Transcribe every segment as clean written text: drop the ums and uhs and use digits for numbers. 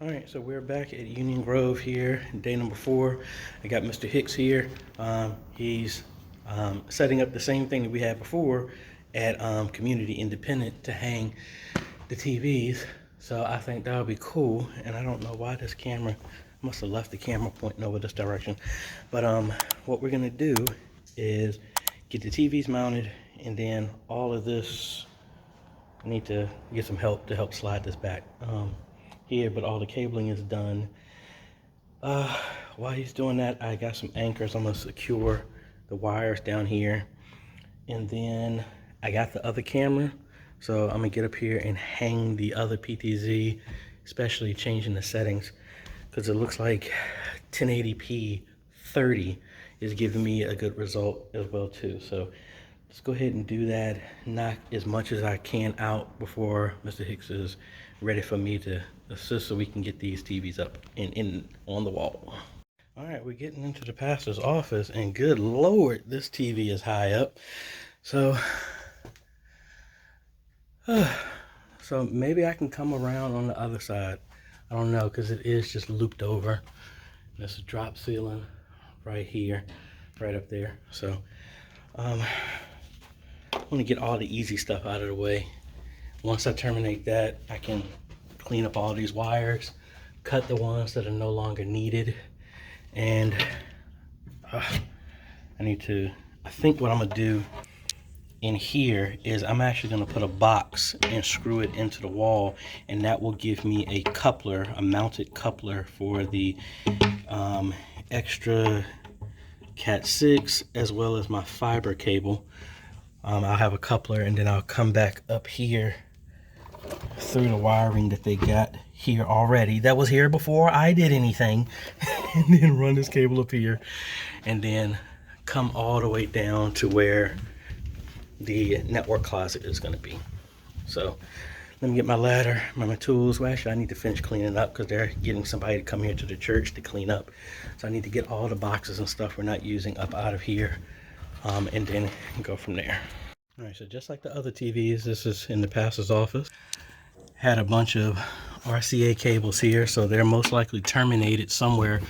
All right, so we're back at Union Grove here, day number 4. I got Mr. Hicks here. He's setting up the same thing that we had before at Community Independent to hang the TVs. So I think that'll be cool. And I don't know why this camera must have left the camera pointing over this direction. But what we're gonna do is get the TVs mounted, and then all of this, I need to get some help to help slide this back here, but all the cabling is done. While he's doing that, I got some anchors. I'm gonna secure the wires down here, and then I got the other camera, so I'm gonna get up here and hang the other PTZ, especially changing the settings, because it looks like 1080p 30 is giving me a good result as well too. So let's go ahead and do that, knock as much as I can out before Mr. Hicks is ready for me to assist, so we can get these TVs up and in on the wall. All right, we're getting into the pastor's office, and good Lord, this TV is high up. So, so maybe I can come around on the other side. I don't know, because it is just looped over. There's a drop ceiling right here, right up there. So, I want to get all the easy stuff out of the way. Once I terminate that, I can clean up all these wires, cut the ones that are no longer needed, and I think what I'm gonna do in here is I'm actually gonna put a box and screw it into the wall, and that will give me a coupler, a mounted coupler for the extra Cat 6 as well as my fiber cable. I'll have a coupler, and then I'll come back up here through the wiring that they got here already, that was here before I did anything, and then run this cable up here, and then come all the way down to where the network closet is going to be. So let me get my ladder, my tools. Well, actually I need to finish cleaning up, because they're getting somebody to come here to the church to clean up. So I need to get all the boxes and stuff we're not using up out of here, and then go from there. All right, so just like the other TVs, this is in the pastor's office. Had a bunch of RCA cables here, so they're most likely terminated somewhere.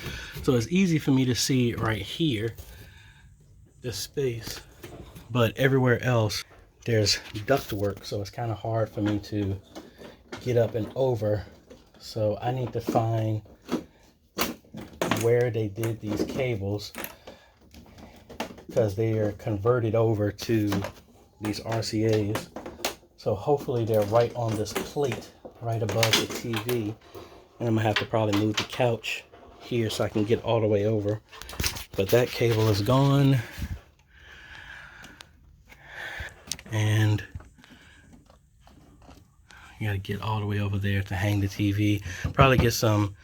So it's easy for me to see right here, this space, but everywhere else there's ductwork, so it's kind of hard for me to get up and over. So I need to find where they did these cables, because they are converted over to these RCAs. So hopefully they're right on this plate right above the TV, and I'm gonna have to probably move the couch here so I can get all the way over. But that cable is gone, and you gotta get all the way over there to hang the TV. Probably get some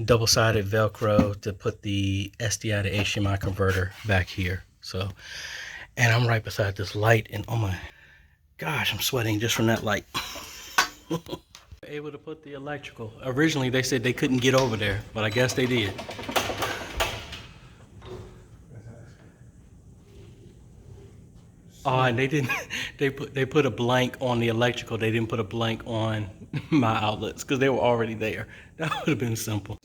double-sided Velcro to put the SDI to HDMI converter back here. So, and I'm right beside this light, and oh my gosh, I'm sweating just from that light. Able to put the electrical. Originally they said they couldn't get over there, but I guess they did. Oh, and they didn't. They put a blank on the electrical. They didn't put a blank on my outlets, because they were already there. That would have been simple.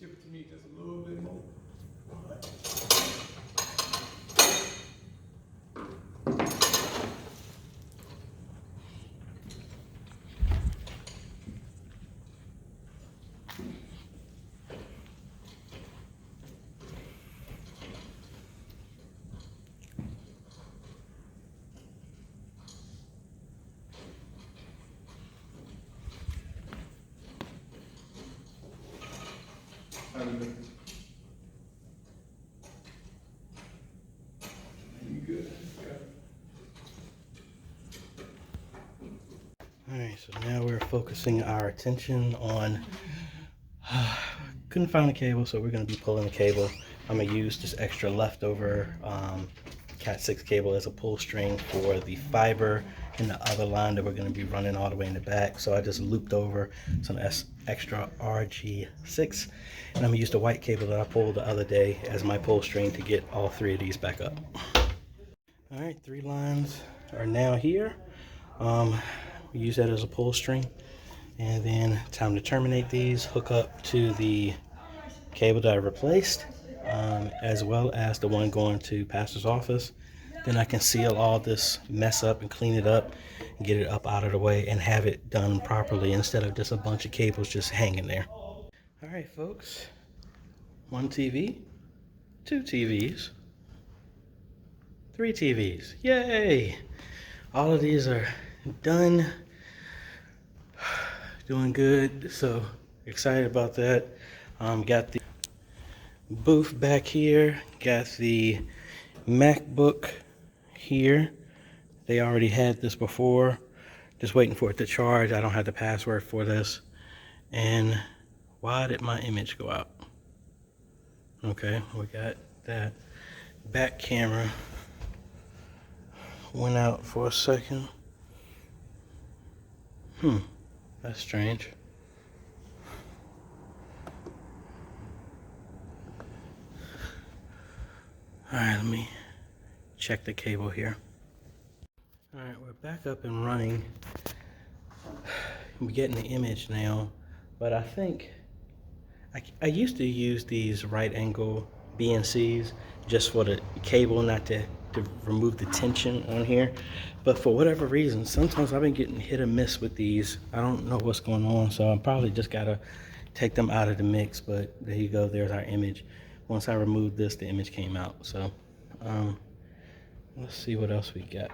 Alright, so now we're focusing our attention on, couldn't find a cable, so we're going to be pulling the cable. I'm going to use this extra leftover Cat 6 cable as a pull string for the fiber and the other line that we're going to be running all the way in the back. So I just looped over some extra RG6, and I'm going to use the white cable that I pulled the other day as my pull string to get all 3 of these back up. Alright, 3 lines are now here. We use that as a pull string, And then time to terminate these, hook up to the cable that I replaced, as well as the one going to pastor's office. Then I can seal all this mess up and clean it up and get it up out of the way and have it done properly instead of just a bunch of cables just hanging there. All right, folks, 1 TV, 2 TVs, 3 TVs, yay! All of these are done, doing good, so excited about that. Got the booth back here, got the MacBook here. They already had this before, just waiting for it to charge. I don't have the password for this. And why did my image go out? Okay, we got that. Back camera went out for a second. That's strange. All right, let me check the cable here. All right, we're back up and running. We're getting the image now, but I think I used to use these right angle BNCs just for the cable, not to remove the tension on here. But for whatever reason, sometimes I've been getting hit or miss with these. I don't know what's going on, so I probably just gotta take them out of the mix. But there you go, there's our image. Once I removed this, the image came out. So let's see what else we got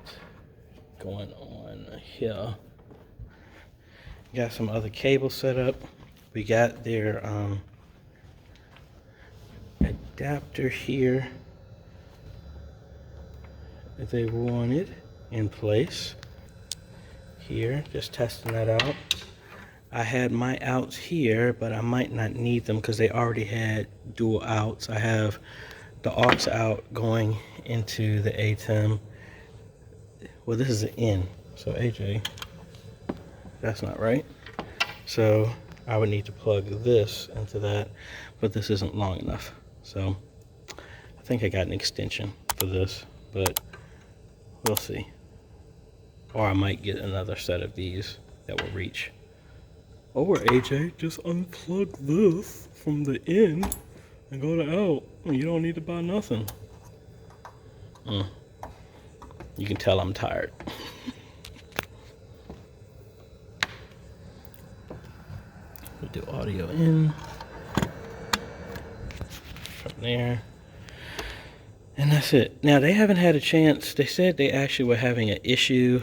going on here. Got some other cables set up. We got their adapter here that they wanted in place. Here, just testing that out. I had my outs here, but I might not need them because they already had dual outs. I have the aux out going into the ATEM. Well, this is an in, so AJ, that's not right. So I would need to plug this into that, but this isn't long enough. So I think I got an extension for this, but we'll see. Or I might get another set of these that will reach. Or AJ, just unplug this from the in and go to out. You don't need to buy nothing. You can tell I'm tired. We'll do audio in from there. And that's it. Now, they haven't had a chance. They said they actually were having an issue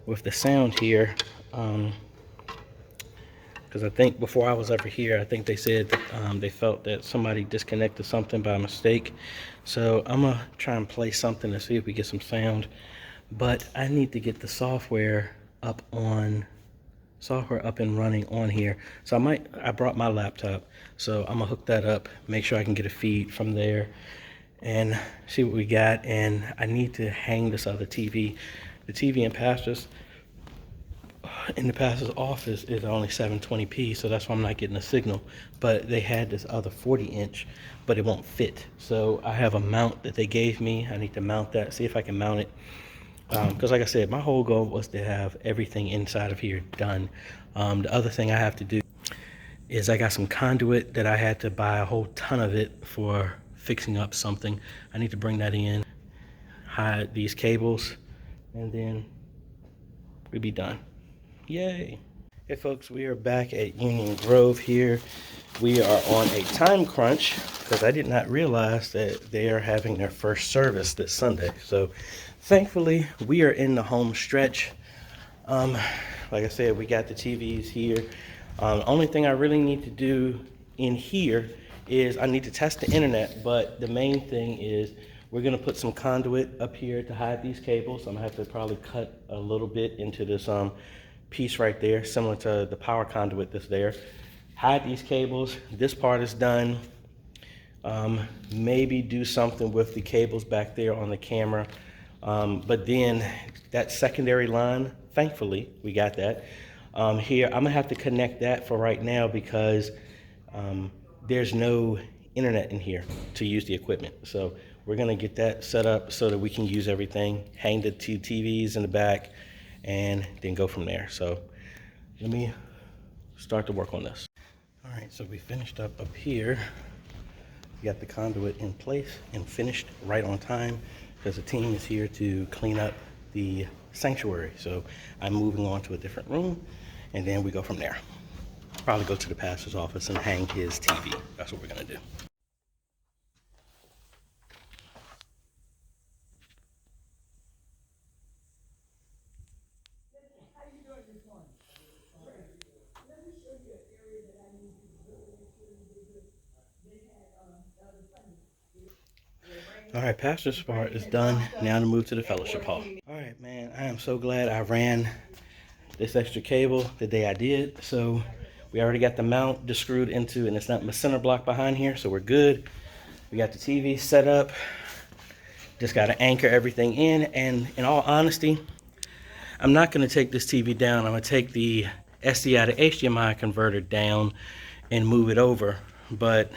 with the sound here. Because I think before I was ever here, I think they said that they felt that somebody disconnected something by mistake. So I'm going to try and play something to see if we get some sound. But I need to get the software up and running on here. So I brought my laptop. So I'm going to hook that up, make sure I can get a feed from there and see what we got. And I need to hang this other TV. The TV in the pastor's office is only 720p, so that's why I'm not getting a signal. But they had this other 40-inch, but it won't fit. So I have a mount that they gave me. I need to mount that, see if I can mount it. Because like I said, my whole goal was to have everything inside of here done. The other thing I have to do is I got some conduit that I had to buy a whole ton of it for fixing up something. I need to bring that in, hide these cables, and then we'll be done. Yay. Hey folks, we are back at Union Grove here. We are on a time crunch because I did not realize that they are having their first service this Sunday. So thankfully we are in the home stretch. Like I said, we got the TVs here. The only thing I really need to do in here is I need to test the internet, but the main thing is we're gonna put some conduit up here to hide these cables. I'm gonna have to probably cut a little bit into this piece right there, similar to the power conduit that's there. Hide these cables. This part is done. Maybe do something with the cables back there on the camera. But then that secondary line, thankfully, we got that. Here, I'm gonna have to connect that for right now because there's no internet in here to use the equipment. So we're gonna get that set up so that we can use everything, hang the two TVs in the back, and then go from there. So let me start to work on this. All right, so we finished up here. We got the conduit in place and finished right on time because the team is here to clean up the sanctuary. So I'm moving on to a different room and then we go from there. Probably go to the pastor's office and hang his TV. That's what we're gonna do. All right, pastor's part is done. Now to move to the fellowship hall. All right, man, I am so glad I ran this extra cable the day I did. So we already got the mount just screwed into, and it's not my center block behind here, so we're good. We got the TV set up. Just got to anchor everything in, and in all honesty, I'm not going to take this TV down. I'm going to take the SDI to HDMI converter down and move it over, but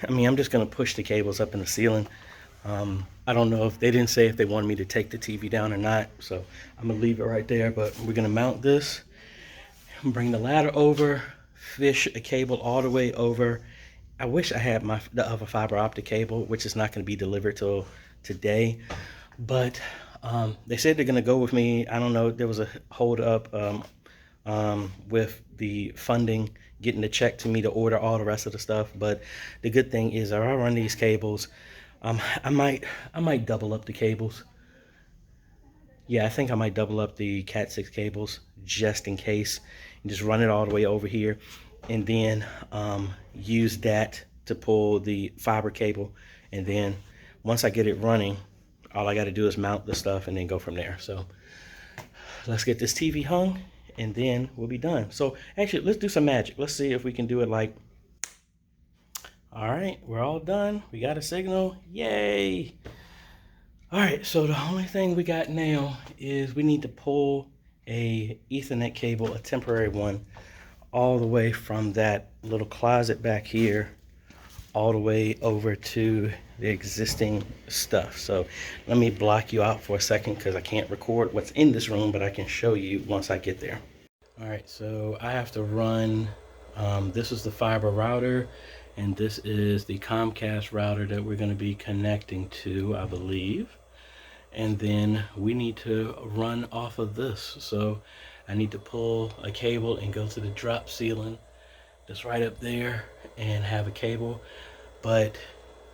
I mean, I'm just going to push the cables up in the ceiling. I don't know if they didn't say if they wanted me to take the TV down or not, so I'm going to leave it right there, but we're going to mount this, bring the ladder over, fish a cable all the way over. I wish I had the other fiber optic cable, which is not going to be delivered till today, but they said they're going to go with me. I don't know, there was a hold up with the funding, getting the check to me to order all the rest of the stuff. But the good thing is, I run these cables. I might double up the cables. Yeah, I think I might double up the Cat 6 cables just in case, and just run it all the way over here, and then use that to pull the fiber cable. And then once I get it running, all I got to do is mount the stuff and then go from there. So let's get this TV hung, and then we'll be done. So actually, let's do some magic. Let's see if we can do it like, all right, we're all done. We got a signal, yay. All right, so the only thing we got now is we need to pull a Ethernet cable, a temporary one, all the way from that little closet back here, all the way over to the existing stuff. So let me block you out for a second because I can't record what's in this room, but I can show you once I get there. All right, so I have to run, this is the fiber router, and this is the Comcast router that we're going to be connecting to, I believe. And then we need to run off of this. So I need to pull a cable and go to the drop ceiling that's right up there and have a cable. But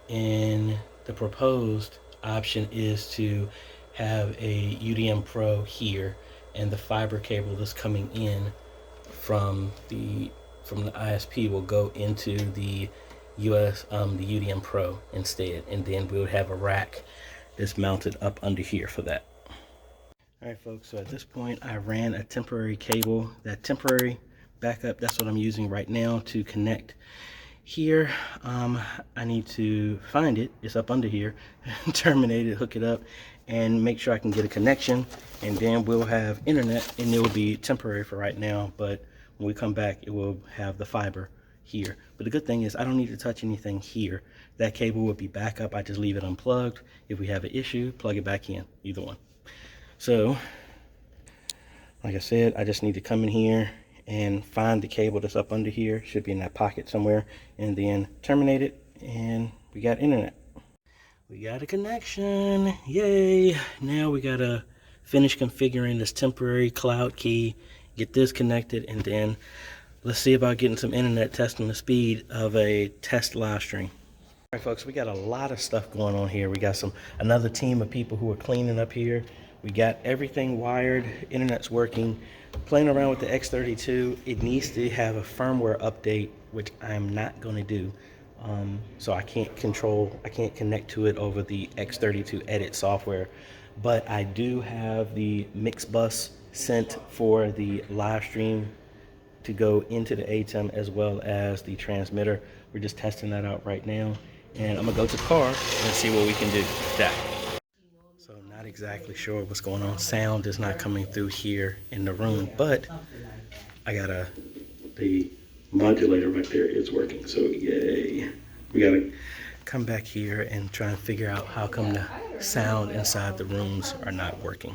in the proposed option is to have a UDM Pro here, and the fiber cable that's coming in from the ISP will go into the the UDM Pro instead, and then we would have a rack that's mounted up under here for that. All right, folks, so at this point I ran a temporary cable. That temporary backup, that's what I'm using right now to connect here. I need to find it. It's up under here. Terminate it, hook it up, and make sure I can get a connection, and then we'll have internet, and it will be temporary for right now, but when we come back it will have the fiber here. But the good thing is I don't need to touch anything here. That cable will be back up. I just leave it unplugged. If we have an issue, plug it back in, either one. So like I said, I just need to come in here and find the cable that's up under here. Should be in that pocket somewhere, and then terminate it, and we got internet. We got a connection, yay. Now we gotta finish configuring this temporary cloud key, get this connected, and then let's see about getting some internet, testing the speed of a test live stream. All right, folks, we got a lot of stuff going on here. We got another team of people who are cleaning up here. We got everything wired, internet's working. Playing around with the X32, it needs to have a firmware update, which I'm not going to do. So I can't connect to it over the X32 edit software. But I do have the mix bus sent for the live stream to go into the ATEM, as well as the transmitter. We're just testing that out right now. And I'm going to go to the car and see what we can do with that. So not exactly sure what's going on. Sound is not coming through here in the room, but I got the modulator right there is working, so yay. We gotta come back here and try and figure out how come the sound inside the rooms are not working.